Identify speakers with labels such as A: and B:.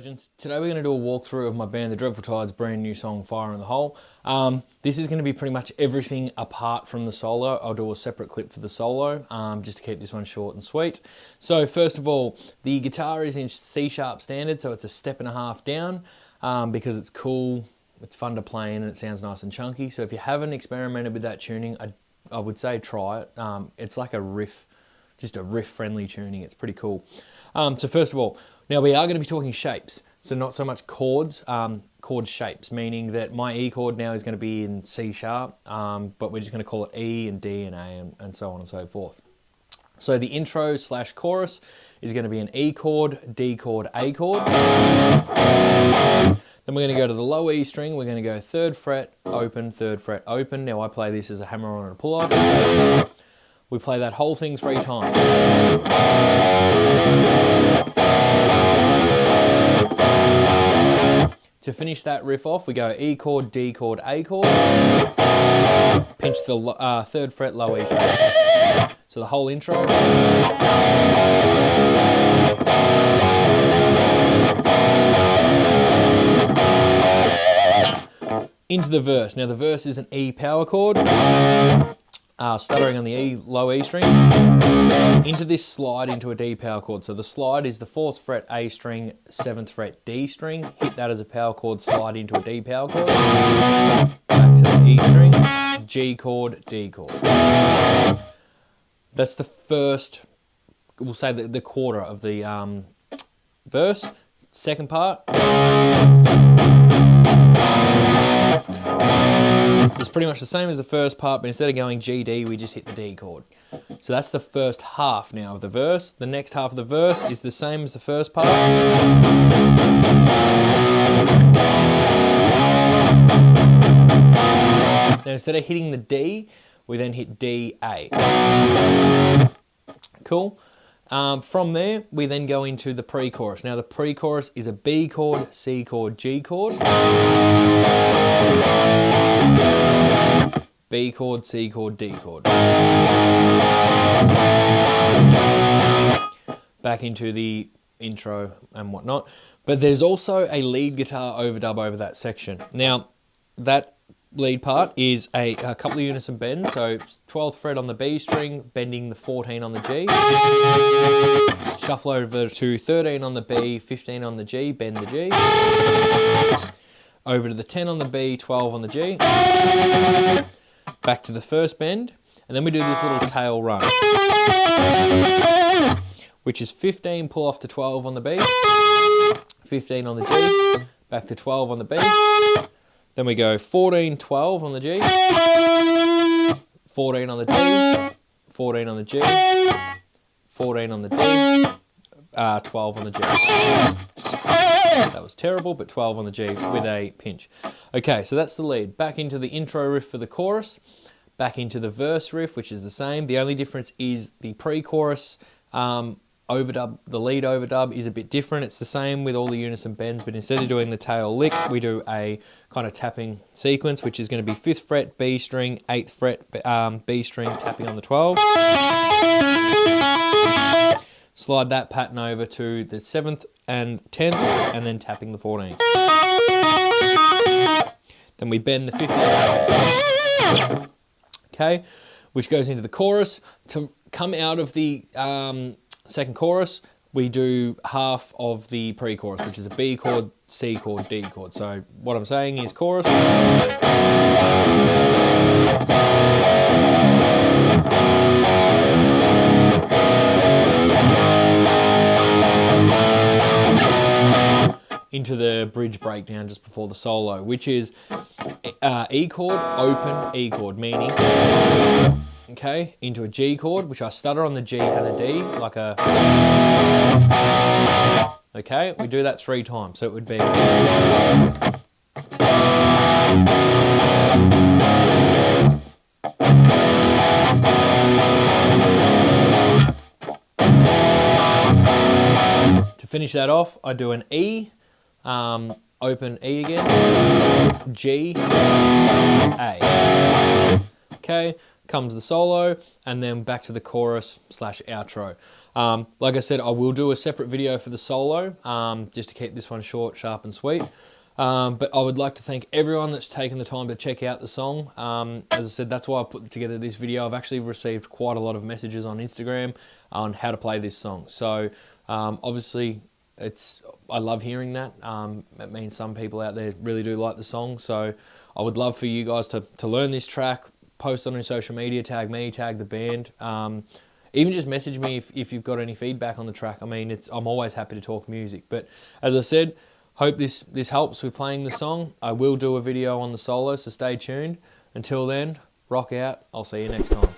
A: legends. Today we're going to do a walkthrough of my band The Dreadful Tide's brand new song Fire in the Hole. This is going to be pretty much everything apart from the solo. I'll do a separate clip for the solo just to keep this one short and sweet. So first of all, the guitar is in C sharp standard, so it's a step and a half down because it's cool, it's fun to play in, and it sounds nice and chunky. So if you haven't experimented with that tuning, I would say try it. It's like a riff, just a riff friendly tuning. It's pretty cool. So first of all, now we are going to be talking shapes, so not so much chords, chord shapes, meaning that my E chord now is going to be in C sharp, but we're just going to call it E and D and A and so on and so forth. So the intro slash chorus is going to be an E chord, D chord, A chord. Then we're going to go to the low E string, we're going to go 3rd fret, open, 3rd fret, open. Now I play this as a hammer on and a pull off. We play that whole thing 3 times. To finish that riff off, we go E chord, D chord, A chord, pinch the 3rd fret, low E string. So the whole intro. Into the verse. Now the verse is an E power chord, stuttering on the E, low E string. Into this slide into a D power chord. So the slide is the 4th fret A string, 7th fret D string. Hit that as a power chord, slide into a D power chord. Back to the E string, G chord, D chord. That's the first, we'll say the quarter of the verse. Second part. It's pretty much the same as the first part, but instead of going G, D, we just hit the D chord. So that's the first half now of the verse. The next half of the verse is the same as the first part. Now instead of hitting the D, we then hit D, A. Cool. From there, we then go into the pre-chorus. Now the pre-chorus is a B chord, C chord, G chord. B chord, C chord, D chord. Back into the intro and whatnot. But there's also a lead guitar overdub over that section. Now, that lead part is a couple of unison bends. So 12th fret on the B string, bending the 14 on the G. Shuffle over to 13 on the B, 15 on the G, bend the G. Over to the 10 on the B, 12 on the G. Back to the first bend, and then we do this little tail run, which is 15 pull off to 12 on the B, 15 on the G, back to 12 on the B, then we go 14, 12 on the G, 14 on the D, 14 on the G, 14 on the D, 12 on the G. That was terrible, but 12 on the G with a pinch. Okay, so that's the lead. Back into the intro riff for the chorus. Back into the verse riff, which is the same. The only difference is the pre-chorus overdub, the lead overdub is a bit different. It's the same with all the unison bends, but instead of doing the tail lick, we do a kind of tapping sequence, which is going to be 5th fret, B string, 8th fret, B string, tapping on the 12. Slide that pattern over to the 7th and 10th, and then tapping the 14th. Then we bend the 15th. Okay, which goes into the chorus. To come out of the second chorus, we do half of the pre-chorus, which is a B chord, C chord, D chord. So what I'm saying is chorus. Into the bridge breakdown just before the solo, which is E chord, open E chord, meaning, okay, into a G chord, which I stutter on the G and a D, like a, okay, we do that 3 times, so it would be, to finish that off, I do an E, open E again, G, A. Okay, comes the solo, and then back to the chorus slash outro. Like I said, I will do a separate video for the solo, just to keep this one short, sharp and sweet. But I would like to thank everyone that's taken the time to check out the song. As I said, that's why I put together this video. I've actually received quite a lot of messages on Instagram on how to play this song. So obviously, I love hearing that. It means some people out there really do like the song. So I would love for you guys to learn this track, post on your social media, tag me, tag the band. Even just message me if you've got any feedback on the track. I mean, I'm always happy to talk music. But as I said, hope this helps with playing the song. I will do a video on the solo, so stay tuned. Until then, rock out. I'll see you next time.